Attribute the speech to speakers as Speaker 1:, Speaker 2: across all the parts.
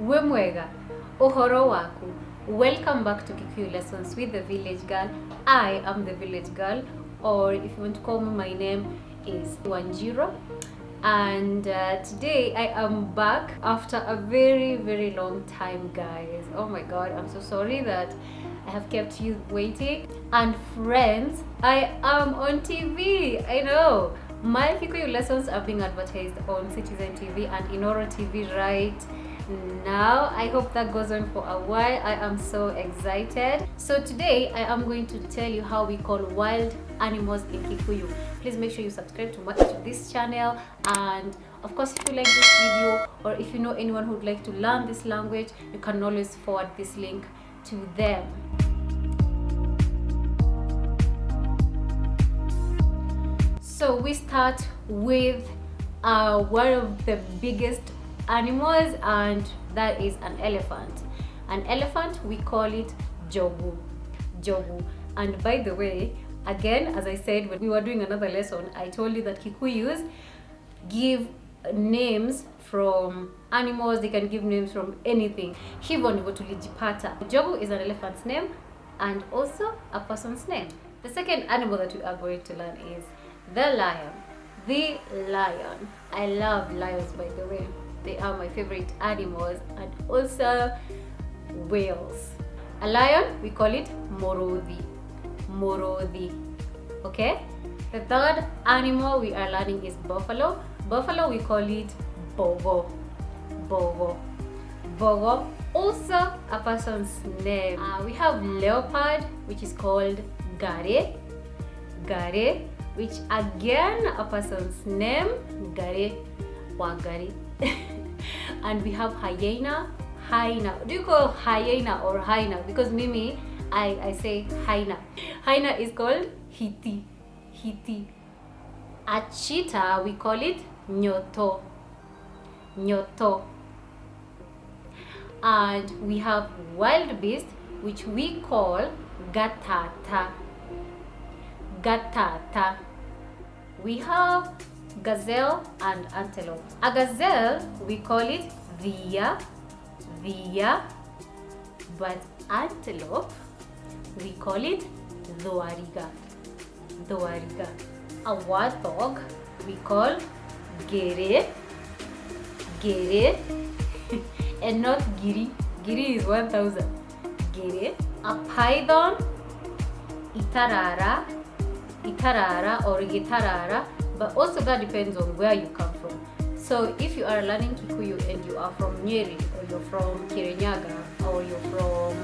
Speaker 1: Wemwega, Ohoro waku. Welcome back to Kikuyu Lessons with the Village Girl. I am the Village Girl, or if you want to call me, my name is Wanjiro. And today I am back after a very long time, guys. Oh my god, I'm so sorry that I have kept you waiting. And friends, I am on TV. I know my Kikuyu lessons are being advertised on Citizen TV and Inoro TV right now. I hope that goes on for a while. I am so excited. So today I am going to tell you how we call wild animals in Kikuyu. Please make sure you subscribe to this channel, and of course, if you like this video or if you know anyone who would like to learn this language, you can always forward this link to them. So we start with one of the biggest animals, and that is an elephant. An elephant, we call it jogu. And by the way, again, as I said when we were doing another lesson, I told you that Kikuyus give names from animals. They can give names from anything. Hivyo ndivyo tulijipata. Jogu is an elephant's name and also a person's name. The second animal that we are going to learn is the lion. The lion. I love lions, by the way. They are my favorite animals, and also whales. A lion, we call it morodhi. Okay? The third animal we are learning is buffalo. Buffalo, we call it bogo. Also a person's name. We have leopard, which is called gare, which again a person's name, gare wagari. And we have hyena. Do you call hyena or hyena? Because Mimi, I say hyena. Hyena is called hiti. A cheetah, we call it nyoto. And we have wild beast, which we call gatata. We have gazelle and antelope. A gazelle, we call it via, but antelope, we call it dhoariga. A warthog, we call gere, and not giri. Giri is 1000. Gere. A python, itarara or gitarara, but also that depends on where you come from. So if you are learning Kikuyu and you are from Nyeri, or you're from Kirinyaga, or you're from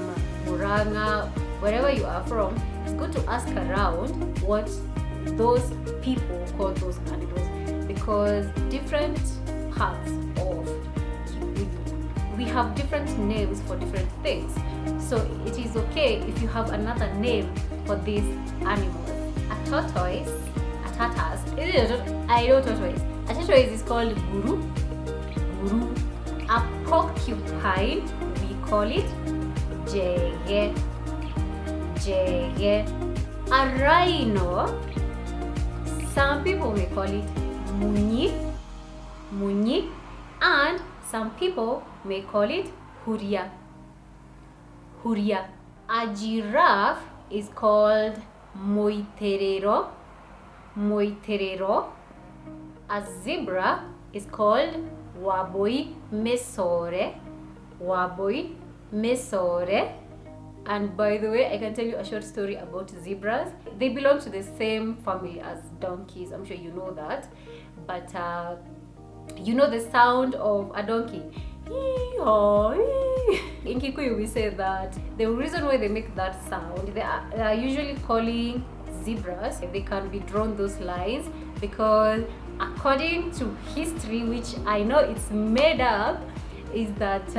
Speaker 1: Muranga, wherever you are from, it's good to ask around what those people call those animals, because different parts of Kikuyu, we have different names for different things. So it is okay if you have another name for these animals. A tortoise, a tortoise is called guru. A porcupine, we call it jege. A rhino, some people may call it munyi, and some people may call it huria. A giraffe is called moiterero. A zebra is called waboi mesore. And by the way, I can tell you a short story about zebras. They belong to the same family as donkeys. I'm sure you know that. But you know the sound of a donkey? In Kikuyu, we say that the reason why they make that sound, they are usually calling zebras. They can be drawn those lines because according to history, which I know it's made up, is that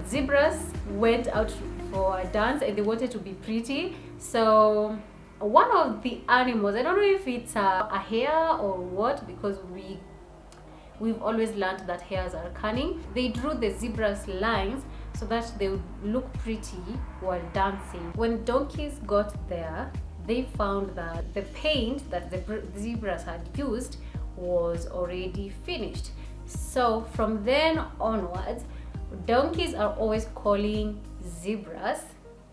Speaker 1: zebras went out for a dance and they wanted to be pretty. So one of the animals, I don't know if it's a hare or what, because we've always learned that hares are cunning. They drew the zebra's lines so that they would look pretty while dancing. When donkeys got there, they found that the paint that the zebras had used was already finished. So from then onwards, Donkeys are always calling zebras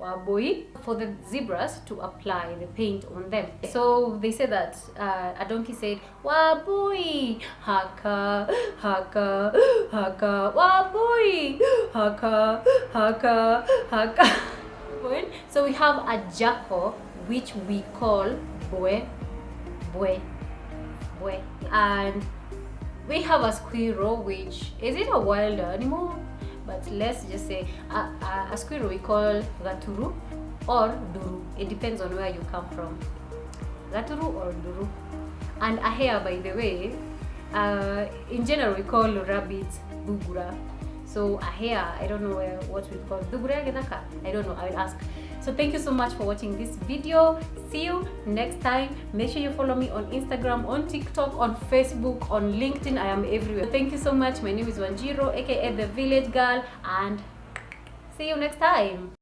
Speaker 1: waboi for the zebras to apply the paint on them. So they say that a donkey said waboi haka haka haka waboi haka haka haka. So we have a jackal which we call boe boe boe, and we have a squirrel, which is it a wild animal, but let's just say a squirrel we call gaturu or duru. It depends on where you come from, gaturu or duru. And a hare, by the way, in general we call rabbits dugura. So a hare, I don't know what we call dugura genaka, I don't know, I will ask. So thank you so much for watching this video. See you next time. Make sure you follow me on Instagram, on TikTok, on Facebook, on LinkedIn. I am everywhere. Thank you so much. My name is Wanjiro, aka the Village Girl, and see you next time.